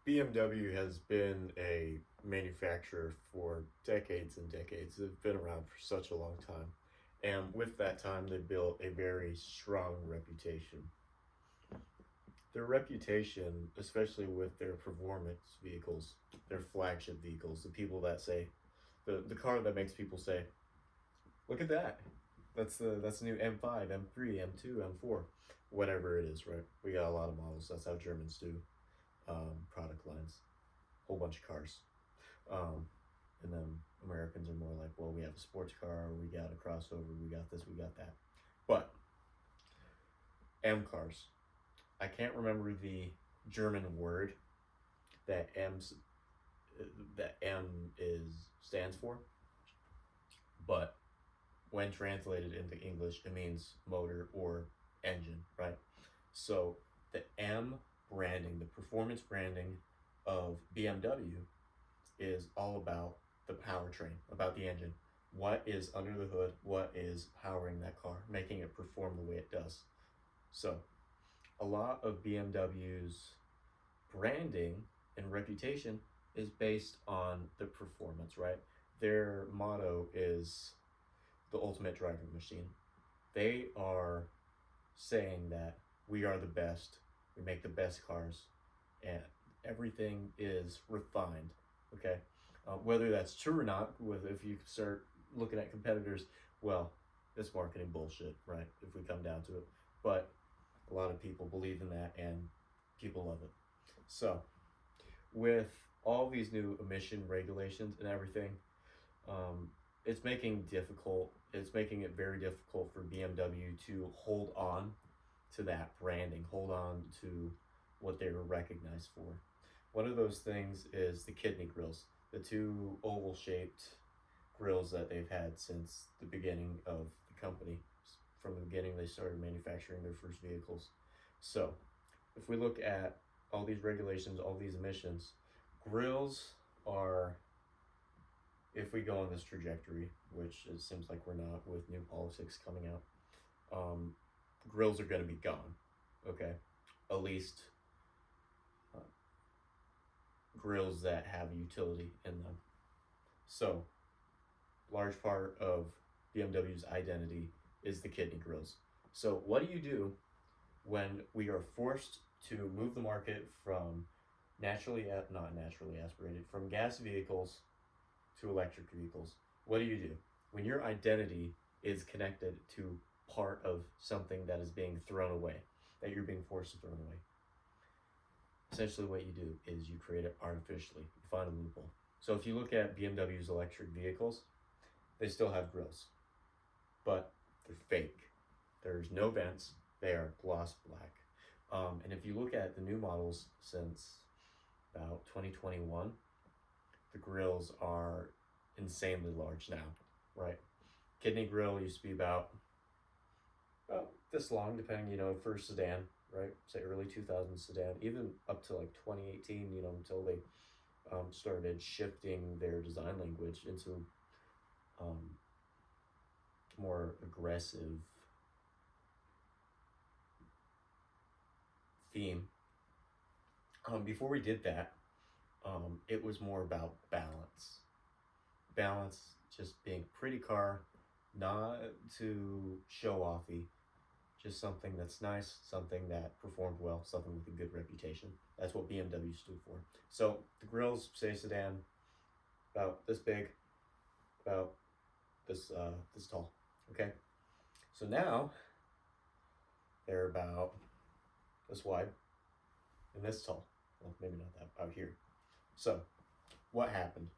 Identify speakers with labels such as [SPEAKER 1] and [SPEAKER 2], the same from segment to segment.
[SPEAKER 1] BMW has been a manufacturer for decades and decades. They've been around for such a long time. And with that time, they built a very strong reputation. Their reputation, especially with their performance vehicles, their flagship vehicles, the people that say, the car that makes people say, look at that. That's the new M5, M3, M2, M4, whatever it is, right? We got a lot of models. That's how Germans do product lines, whole bunch of cars. Um, and then Americans are more like, well, we have a sports car, we got a crossover, we got this, we got that. But M cars, I can't remember the German word that M is stands for, but when translated into English, it means motor or engine, right? So the M branding, the performance branding of BMW is all about the powertrain, about the engine. What is under the hood? What is powering that car, making it perform the way it does? So, a lot of BMW's branding and reputation is based on the performance, right? Their motto is the ultimate driving machine. They are saying that we are the best, we make the best cars, and everything is refined. Okay, whether that's true or not, with if you start looking at competitors, well, it's marketing bullshit, right? If we come down to it, but a lot of people believe in that, and people love it. So, with all these new emission regulations and everything, um, it's making it very difficult for BMW to hold on to that branding, hold on to what they were recognized for. One of those things is the kidney grills, the two oval shaped grills that they've had since the beginning of the company. From the beginning, they started manufacturing their first vehicles. So, if we look at all these regulations, all these emissions, grills are, if we go on this trajectory, which it seems like we're not with new politics coming out, grills are going to be gone. Okay, at least uh, grills that have utility in them. So, large part of BMW's identity is the kidney grills. So, what do you do when we are forced to move the market from not naturally aspirated, from gas vehicles to electric vehicles? What do you do when your identity is connected to part of something that is being thrown away, that you're being forced to throw away? Essentially, what you do is you create it artificially. You find a loophole. So if you look at BMW's electric vehicles, they still have grills, but they're fake. There's no vents. They are gloss black. And if you look at the new models since about 2021, the grills are insanely large now, right? Kidney grill used to be about this long, depending, for a sedan, right? Say early 2000s sedan, even up to like 2018, until they started shifting their design language into more aggressive theme. Before we did that, it was more about balance. Balance, just being a pretty car, not to show offy, just something that's nice, something that performed well, something with a good reputation. That's what BMW stood for. So the grills, say sedan, about this big, about this tall. Okay, so now they're about this wide and this tall. Well, maybe not that, out here. So what happened?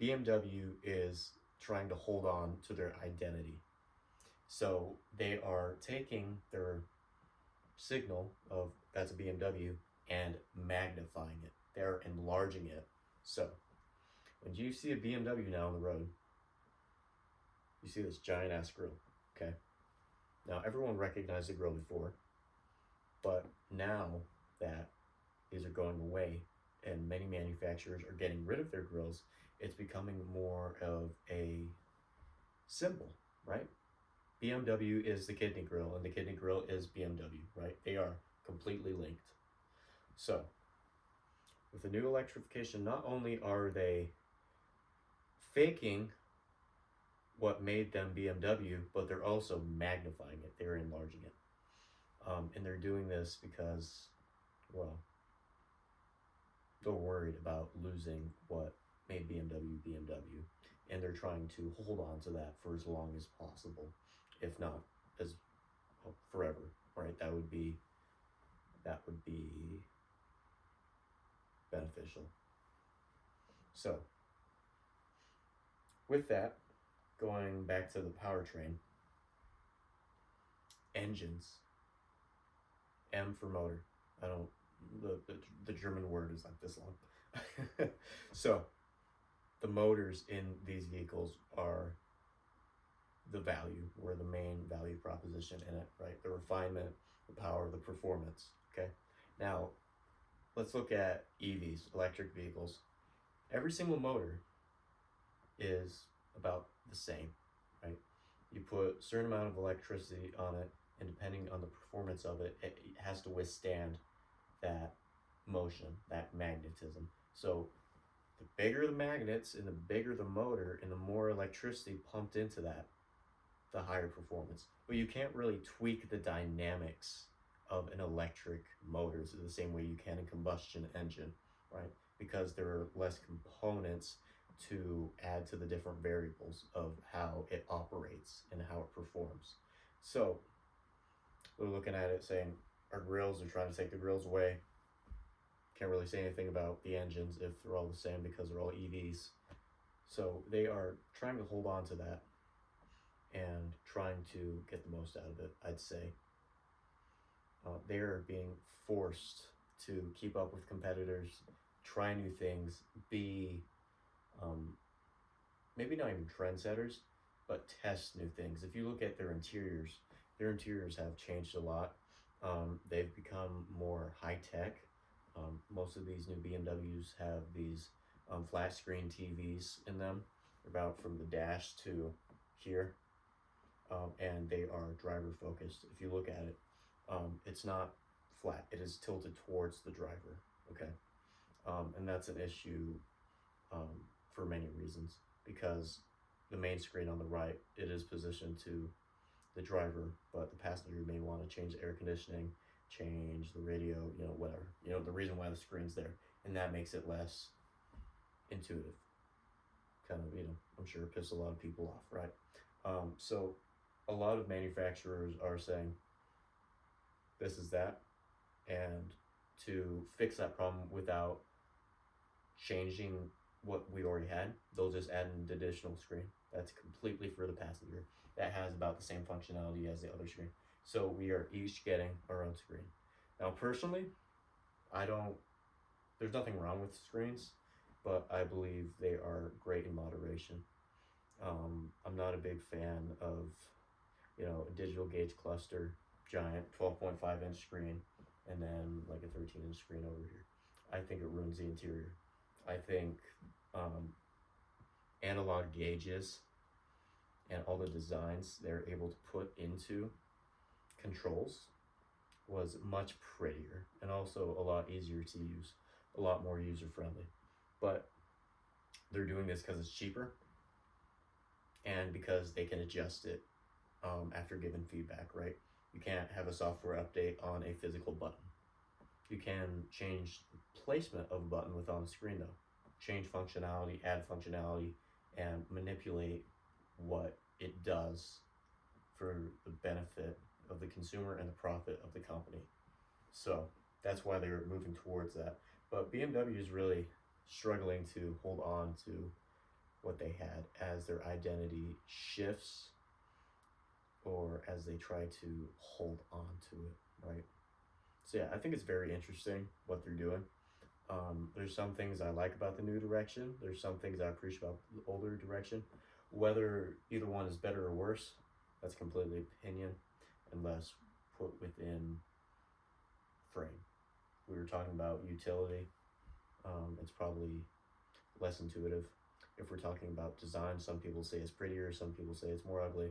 [SPEAKER 1] BMW is trying to hold on to their identity. So they are taking their signal of that's a BMW and magnifying it. They're enlarging it. So when you see a BMW now on the road, you see this giant ass grill. Okay. Now everyone recognized the grill before, but now that these are going away and many manufacturers are getting rid of their grills, it's becoming more of a symbol, right? BMW is the kidney grill, and the kidney grill is BMW, right? They are completely linked. So, with the new electrification, not only are they faking what made them BMW, but they're also magnifying it. They're enlarging it. And they're doing this because, well, they're worried about losing what made BMW BMW. And they're trying to hold on to that for as long as possible, if not as forever, right? That would be beneficial. So, with that, going back to the powertrain, engines, M for motor. I don't, the German word is like this long. So, the motors in these vehicles are the value, or the main value proposition in it, right? The refinement, the power, the performance, okay? Now, let's look at EVs, electric vehicles. Every single motor is about the same, right? You put a certain amount of electricity on it, and depending on the performance of it, it has to withstand that motion, that magnetism. So the bigger the magnets and the bigger the motor and the more electricity pumped into that, the higher performance. But you can't really tweak the dynamics of an electric motor the same way you can a combustion engine, right? Because there are less components to add to the different variables of how it operates and how it performs. So we're looking at it saying our grills are trying to take the grills away. Can't really say anything about the engines if they're all the same because they're all EVs. So they are trying to hold on to that and trying to get the most out of it, I'd say. They are being forced to keep up with competitors, try new things, be maybe not even trendsetters, but test new things. If you look at their interiors have changed a lot. They've become more high-tech. Most of these new BMWs have these flat screen TVs in them, about from the dash to here, and they are driver focused. If you look at it, it's not flat, it is tilted towards the driver, okay? And that's an issue for many reasons, because the main screen on the right, it is positioned to the driver, but the passenger may want to change the air conditioning, change the radio, whatever, the reason why the screen's there, and that makes it less intuitive. Kind of, I'm sure it pisses a lot of people off, right? So a lot of manufacturers are saying, this is that, and to fix that problem without changing what we already had, they'll just add an additional screen that's completely for the passenger, that has about the same functionality as the other screen. So we are each getting our own screen. Now, personally, there's nothing wrong with screens, but I believe they are great in moderation. I'm not a big fan of, a digital gauge cluster, giant 12.5-inch screen, and then like a 13-inch screen over here. I think it ruins the interior. I think analog gauges and all the designs they're able to put into controls was much prettier and also a lot easier to use, a lot more user-friendly. But they're doing this because it's cheaper and because they can adjust it after given feedback, right? You can't have a software update on a physical button. You can change the placement of a button with on the screen though. Change functionality, add functionality, and manipulate what it does for the benefit of the consumer and the profit of the company. So that's why they're moving towards that. But BMW is really struggling to hold on to what they had as their identity shifts, or as they try to hold on to it, right? So yeah, I think it's very interesting what they're doing. There's some things I like about the new direction. There's some things I appreciate about the older direction. Whether either one is better or worse, that's completely opinion, unless put within frame. We were talking about utility. It's probably less intuitive. If we're talking about design, some people say it's prettier, some people say it's more ugly.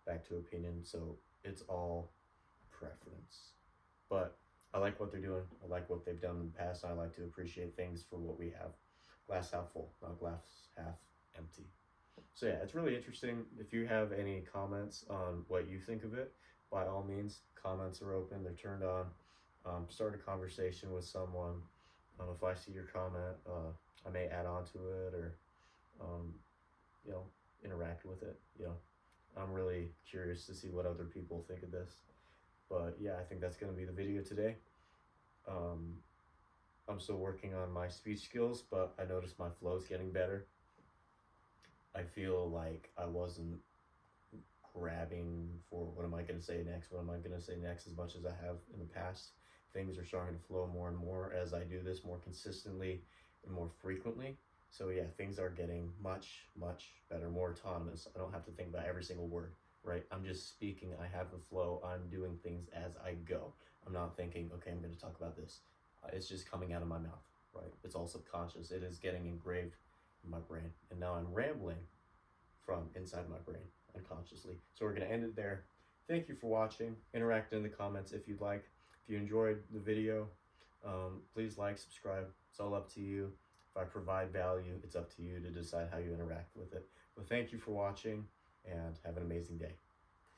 [SPEAKER 1] Back to opinion, so it's all preference. But I like what they're doing. I like what they've done in the past. And I like to appreciate things for what we have. Glass half full, not glass half empty. So yeah, it's really interesting. If you have any comments on what you think of it, by all means, comments are open. They're turned on. Start a conversation with someone. If I see your comment, I may add on to it or, um, you know, interact with it. I'm really curious to see what other people think of this. But yeah, I think that's going to be the video today. Um, I'm still working on my speech skills, but I noticed my flow's getting better. I feel like I wasn't grabbing for what am I going to say next, as much as I have in the past. Things are starting to flow more and more as I do this more consistently and more frequently. So yeah, things are getting much, much better, more autonomous. I don't have to think about every single word, right? I'm just speaking, I have the flow, I'm doing things as I go. I'm not thinking, okay, I'm going to talk about this. It's just coming out of my mouth, right? It's all subconscious. It is getting engraved in my brain. And now I'm rambling from inside my brain unconsciously. So we're going to end it there. Thank you for watching. Interact in the comments if you'd like. If you enjoyed the video, please like, subscribe. It's all up to you. If I provide value, it's up to you to decide how you interact with it. But thank you for watching, and have an amazing day.